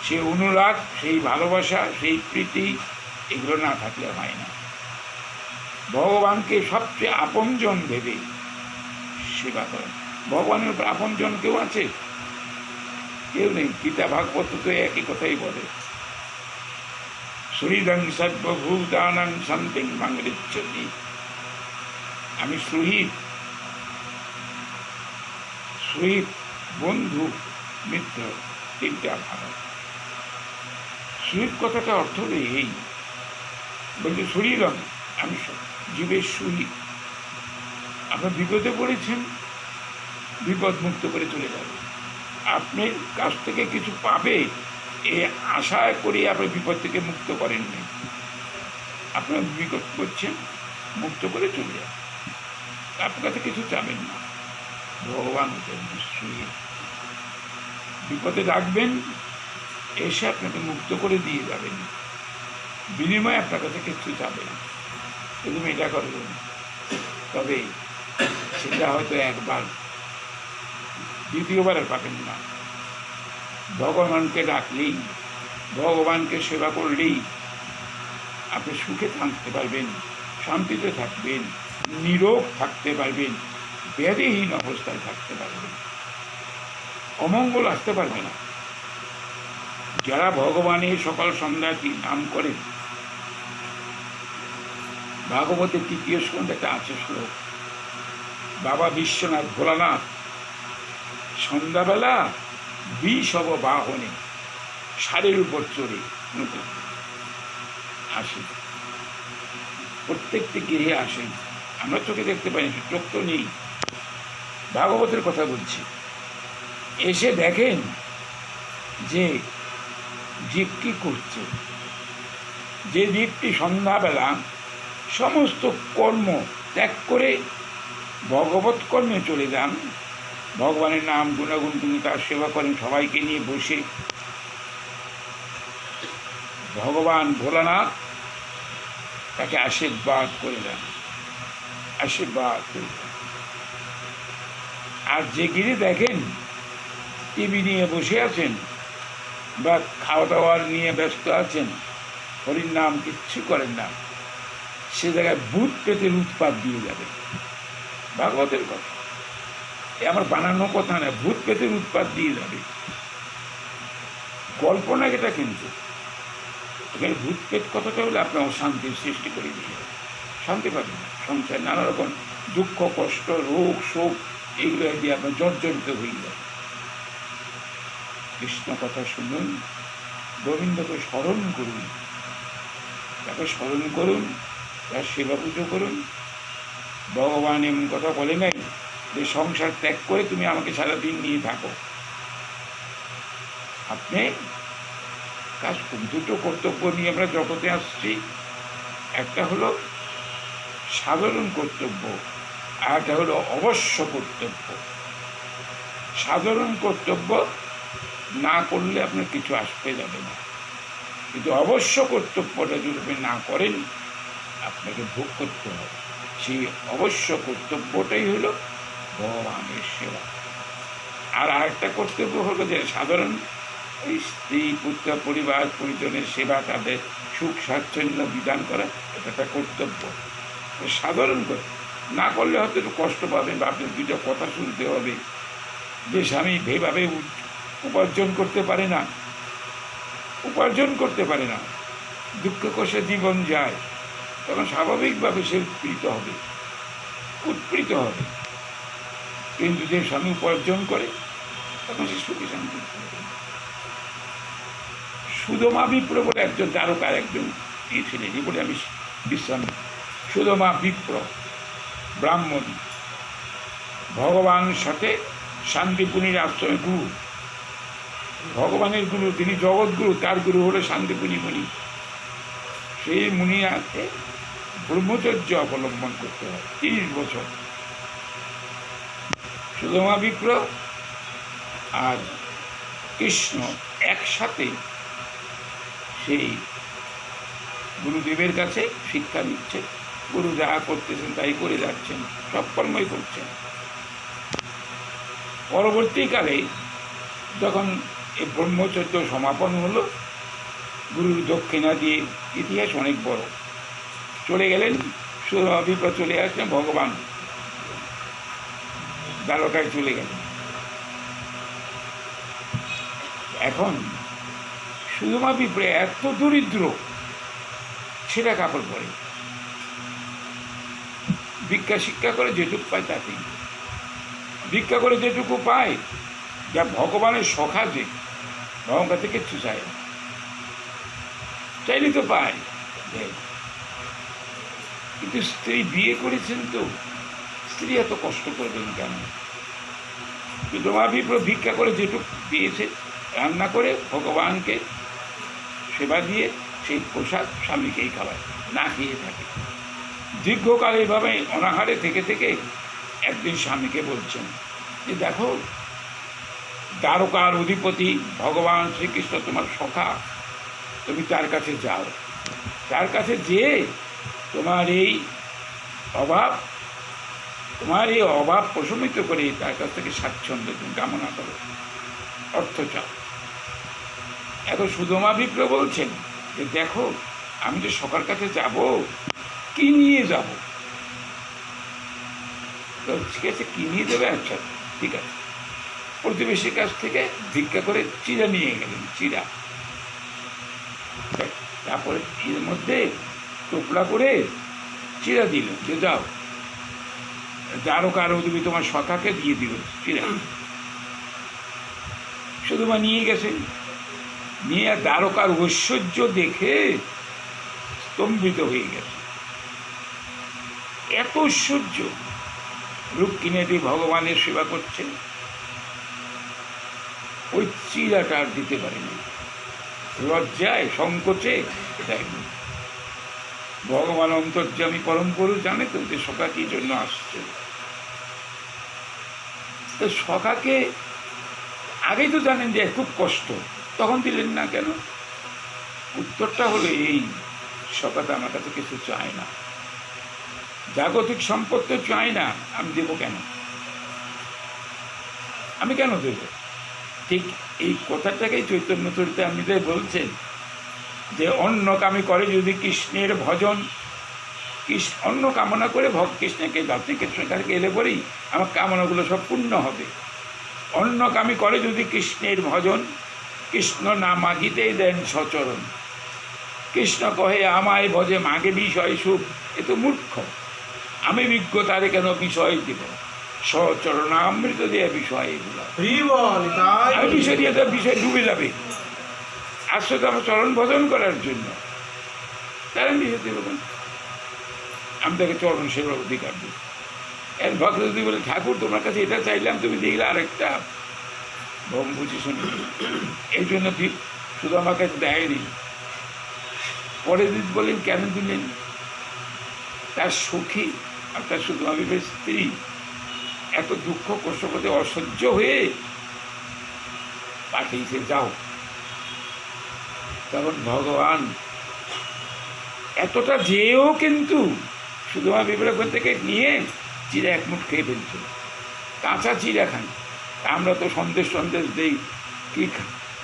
[SPEAKER 1] সেই অনুরাগ, সেই ভালোবাসা, সেই প্রীতি এগুলো না থাকলে হয় না। ভগবানকে সবচেয়ে আপনজন ভেবে সেবা করেন। ভগবানের উপর আপনজন কেউ আছে? কেউ নেই। গীতা ভাগবত তো একই কথাই বলে, সুহৃদং সর্বভূতানাং শান্তিং মাং ঋচ্ছতি। আমি সুহৃদ, সুহৃদ বন্ধু মিত্র তিনটা ভালো। সুহৃদ কথাটা অর্থ হলো এই, বলছে সুহৃদং, আমি জীবের সুহৃদ। আপনার বিপদে পড়েছেন, বিপদ মুক্ত করে চলে যাবে। আপনার কাছ থেকে কিছু পাবে এই আশায় করে আপনি বিপদ থেকে মুক্ত করেননি, আপনার বিপদ করছেন, মুক্ত করে চলে যাবে, আপনার কাছে কিছু চাবেন না। ভগবান হতেন সুহৃদ, বিপদে রাখবেন, এসে আপনাকে মুক্ত করে দিয়ে যাবেন, বিনিময়ে আপনার কাছে কিছু চাবেন, তুমি এটা করবেন। তবে সেটা হয়তো একবার, দ্বিতীয়বার পাবেন না। ভগবানকে ডাকলেই, ভগবানকে সেবা করলেই আপনি সুখে থাকতে পারবেন, শান্তিতে থাকবেন, নীরব থাকতে পারবেন, ব্যাধিহীন অবস্থায় থাকতে পারবেন, অমঙ্গল আসতে পারবে না। যারা ভগবানের সকাল সন্ধ্যাটি নাম করেন, ভাগবতের 3য় স্কন্ধে একটা আছে শ্লোক, বাবা বিশ্বনাথ ভোলানাথ সন্ধ্যাবেলা বিষব বাহনে ষাঁড়ের উপর চড়ে আসেন, প্রত্যেকটি গৃহে আসেন। আমরা চোখে দেখতে পাই, চোখ তো নেই, ভাগবতের কথা বলছি। এসে দেখেন যে জীব কি করছে। যে জীবটি সন্ধ্যাবেলা সমস্ত কর্ম ত্যাগ করে ভগবত কর্মে চলে যান, ভগবানের নাম গুণাগুণ তিনি তার সেবা করেন, সবাইকে নিয়ে বসে ভগবান ভোলানাথ তাকে আশীর্বাদ করে দেন, আশীর্বাদ করে দেন। আর যে গিরি দেখেন টিভি নিয়ে বসে আছেন বা খাওয়া দাওয়ার নিয়ে ব্যস্ত আছেন, হরির নাম কিচ্ছু করেন না, সে জায়গায় ভূত পেতের উৎপাত দিয়ে যাবে। ভাগবতের কথা, এ আমার বানানো কথা না, ভূত পেতের উৎপাত দিয়ে যাবে। কল্পনা এটা, কিন্তু এখানে ভূত পেত কথাটা হলে আপনি অশান্তির সৃষ্টি করে দিয়ে শান্তি পাবেন। সংসার নানা রকম দুঃখ কষ্ট রোগ শোক এইগুলো দিয়ে আপনার জর্জরিত হয়ে যাবে। কৃষ্ণ কথা শুনুন, গোবিন্দকে স্মরণ করুন, তাকে স্মরণ করুন, তার সেবা পুজো করুন। ভগবান এমন কথা বলে নাই যে সংসার ত্যাগ করে তুমি আমাকে সারাদিন নিয়ে থাকো। আপনি কাজ, দুটো কর্তব্য নিয়ে আমরা জগতে আসছি, একটা হলো সাধারণ কর্তব্য, আর একটা হলো অবশ্য কর্তব্য। সাধারণ কর্তব্য না করলে আপনার কিছু আসতে যাবে না, কিন্তু অবশ্য কর্তব্যটা যদি আপনি না করেন আপনাকে ভোগ করতে হবে। সেই অবশ্য কর্তব্যটাই হলো ভগবানের সেবা। আর আরেকটা কর্তব্য হলো যে সাধারণ ওই স্ত্রী পুত্র পরিবার পরিজনের সেবা, তাদের সুখ স্বাচ্ছন্দ্য বিধান করা, এটা একটা কর্তব্য। সাধারণ না করলে হয়তো একটু কষ্ট পাবেন বা আপনার দুটো কথা শুনতে হবে যে স্বামী যেভাবে উপার্জন করতে পারে না, উপার্জন করতে পারে না, দুঃখ কষ্টে জীবন যায়, তখন স্বাভাবিকভাবে সে উৎপীড়িত হবে। কিন্তু যে স্বামী উপার্জন করে তখন সে সুখী শান্তি। সুদমা বিপ্র বলে একজন তারকার একজন ছিলেন, এই বলে আমি বিশ্রাম। সুদমা বিপ্র ব্রাহ্মণ, ভগবানের সাথে শান্তিপুনির আশ্রমে গুরু, ভগবানের গুরু, তিনি জগৎগুরু, তার গুরু হলো শান্তিপুনি মুনি। সেই মুনি আছে ব্রহ্মচর্য অবলম্বন করতে হয় 30 বছর। সুদমা বিপ্র আর কৃষ্ণ একসাথে সেই গুরুদেবের কাছে শিক্ষা নিচ্ছেন, গুরু যা করতেছেন তাই করে যাচ্ছেন, সব কর্মই করছেন। পরবর্তীকালে যখন এই ব্রহ্মচর্য সমাপন হলো, গুরুর দক্ষিণা দিয়ে, ইতিহাস অনেক বড়, চলে গেলেন সুদামা বিপ্র, চলে আসলেন ভগবান দ্বারকায় চলে গেলেন। এখন সুদামা বিপ্র এত দরিদ্র, ছেঁড়া কাপড় পরে, ভিক্ষা শিক্ষা করে যেটুকু পায় তাতেই, ভিক্ষা করে যেটুকু পায়, যা ভগবানের সখা, যে ভগবান কাছে কিচ্ছু চায় না, চাইলে তো পায়। কিন্তু স্ত্রী বিয়ে করেছেন, তো স্ত্রী এত কষ্ট করবেন কেন? সুদামা বিপ্র ভিক্ষা করে যেটুকু দিয়েছে, রান্না করে ভগবানকে সেবা দিয়ে সেই প্রসাদ স্বামীকেই খাওয়ায়, না খেয়ে থাকে। দীর্ঘকাল এইভাবে অনাহারে থেকে থেকে একদিন স্বামীকে বলছেন যে, দেখো, দ্বারকার অধিপতি ভগবান শ্রীকৃষ্ণ তোমার সখা, তুমি তার কাছে যাও, তার কাছে যেয়ে তোমার এই অভাব প্রশমিত করে তার কাছ থেকে স্বাচ্ছন্দ্য তুমি কামনা করো, অর্থ চাও। এখন সুদামা বিপ্র বলছেন যে, দেখো, আমি তো সখার কাছে যাব, কি নিয়ে যাব? তো ঠিক আছে, কি নিয়ে দেবে? আচ্ছা ঠিক আছে। প্রতিবেশীর কাছ থেকে ভিক্ষা করে চিড়া নিয়ে গেলেন, চিড়া। তারপরে এর মধ্যে টোপলা করে চিড়া দিল, যে যাও, দ্বারকার অধিপতি তোমার সখাকে দিয়ে দিল চিড়া। সুদামা নিয়ে গেছেন, নিয়ে দ্বারকার ঐশ্বর্য দেখে স্তম্ভিত হয়ে গেছে। এত ঐশ্বর্য! রুক্মিণী ভগবানের সেবা করছেন, ওই চিড়াটা আর দিতে পারেনি, লজ্জায় সংকোচে দেয়নি। ভগবান অন্তর্যামী পরম গুরু জানে তো যে সখা কি জন্য আসছে। তো সখাকে আগেই তো জানেন যে খুব কষ্ট, তখন দিলেন না কেন? উত্তরটা হলো এই, সখাটা আমার কাছে কিছু চায় না, জাগতিক সম্পদ তো চায় না, আমি দেবো কেন? আমি কেন দেব? ঠিক এই কথাটাকেই চৈতন্য চরিতামৃতে বলছেন যে, অন্য কামি করে যদি কৃষ্ণের ভজন, অন্য কামনা করে কৃষ্ণকে যাতে কৃষ্ণের কাছে এলে পরেই আমার কামনাগুলো সব পূর্ণ হবে। অন্য কামি করে যদি কৃষ্ণের ভজন, কৃষ্ণ না মাগিতেই দেন সচরণ। কৃষ্ণ কহে আমায় ভজে মাগে বিষয় সুখ, এ তো মূর্খ। আমি বিজ্ঞ তারে কেন বিষয় দিব, সচরণামৃত দিয়ে বিষয় এগুলো, আমি বিষয় দিয়ে তার বিষয় ডুবে যাবে। আসছে তো আমার চরণ ভজন করার জন্য, তার আমি বিষয় দেব কেন? আমি তাকে চরণ সেবার অধিকার দিই। এর ভক্ত যদি বলে, ঠাকুর তোমার কাছে এটা চাইলাম, তুমি দেখলে আরেকটা, ভম বুঝি শুনি, এই জন্য শুধু আমার কাছে দেয়নি। পরে দিন বলেন, কেন দিলেন? তার সখী অর্থাৎ সুদামা বিপ্রের স্ত্রী এত দুঃখ কষ্ট করতে অসহ্য হয়ে পাঠিয়েছে, যাও। তখন ভগবান এতটা যেও কিন্তু সুদামা বিপ্রের থেকে নিয়ে চিড়া এক মুঠ খেয়ে ফেলছিল, কাঁচা চিড়া খান। আমরা তো সন্দেশ দেই, কি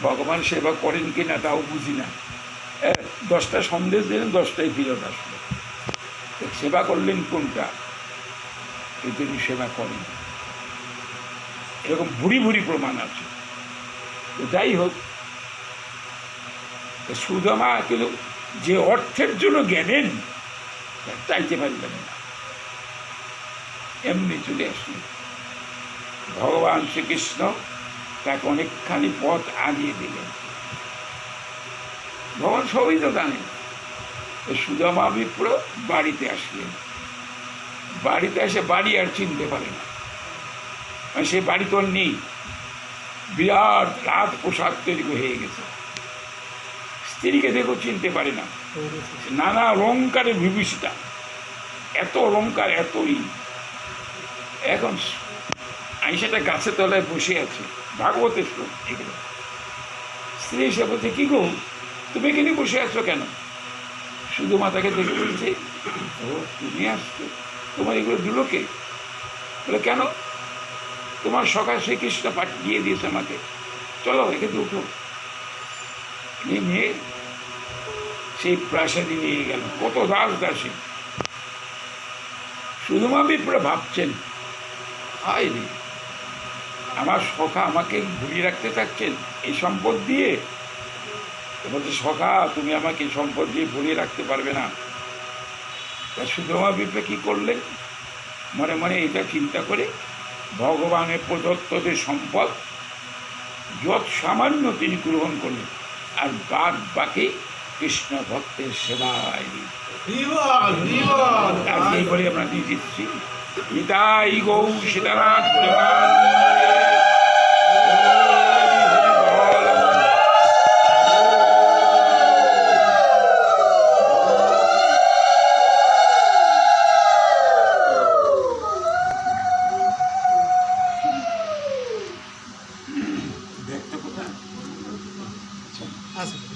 [SPEAKER 1] ভগবান সেবা করেন কি না তাও বুঝি না। 10টা সন্দেশ দিলেন, 10টাই ফিরত আসলো। সেবা করলেন কোনটা? এই তিনি সেবা করেন, এরকম ভুরি ভুরি প্রমাণ আছে। যাই হোক, সুদামা কিন্তু যে অর্থের জন্য গেলেন চাইতে পারলেন না, এমনি চলে আসলেন। ভগবান শ্রীকৃষ্ণ তাকে অনেকখানি পথ আগিয়ে দিলেন। ভগবান সবই তো জানেন। সুদামা বিপ্র বাড়িতে আসলেন, বাড়িতে এসে বাড়ি আর চিনতে পারে না, মানে সে বাড়ি তো নেই, বিরাট রাত পোশাক তৈরি হয়ে গেছে। স্ত্রীকে দেখো চিনতে পারে না, নানা অলঙ্কারে বিভূষিতা, এত অলঙ্কার, এতই। এখন আইসাটা গাছের তলায় বসে আছে, ভাগবতের শ্লোক এগুলো। স্ত্রী এসে বলছে, কি গো, তুমি এখানে বসে আছো কেন? শুধু মাতাকে দেখে বলছে, ও তুমি আসছো, তোমার এগুলো দিল কে? বলে কেন? তোমার সখা শ্রীকৃষ্ণ পাঠিয়ে দিয়েছে আমাকে, চলো এখানে উঠো। নিয়ে সেই প্রাসাদে নিয়ে গেল। কত দাস দাসী। সুধুমা বিপ্র ভাবছেন, হায় রে, আমার সখা আমাকে ঘুরিয়ে রাখতে থাকছেন এই সম্পদ দিয়ে। বলছে, সখা তুমি আমাকে এই সম্পদ দিয়ে ভরিয়ে রাখতে পারবে না। তা সুধুমা বিপ্র কি করলেন? মনে মনে এটা চিন্তা করে ভগবানের প্রদত্ত যে সম্পদ যত সামান্য তিনি গ্রহণ করলেন, আর বাদ বাকি কৃষ্ণ ভক্তের সেবায়। আজকে এই বলে আমরা দিয়ে দিচ্ছি। নিতাই গৌ সীতানাথ
[SPEAKER 2] আচ্ছা